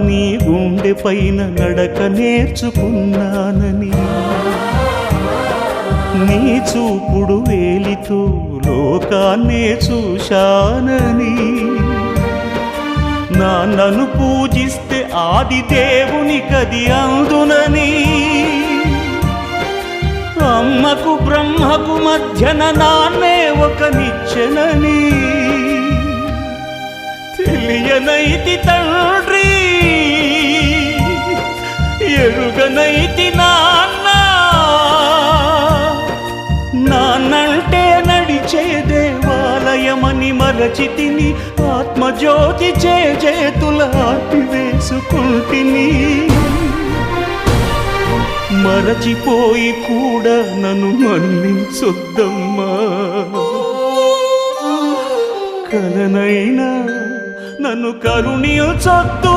నీ గుండె పైన నడక నేర్చుకున్నానని, నీ చూపుడు వేలితో లోకాన్నే చూశానని, నాన్నను పూజిస్తే ఆది దేవునికది అందునని, అమ్మకు బ్రహ్మకు మధ్యన నాన్నే ఒక నిచ్చెనని తెలియనైతి తండ్రి, ఎరుగనైతి నాన్న. నాన్నంటే నడిచే దేవాలయమని మరచితిని, ఆత్మజ్యోతి చేతుల ఆపివేసుకుంటిని. మరచిపోయి కూడా నన్ను మన్నించొద్దమ్మా, కలనైనా నన్ను కరుణించొద్దు.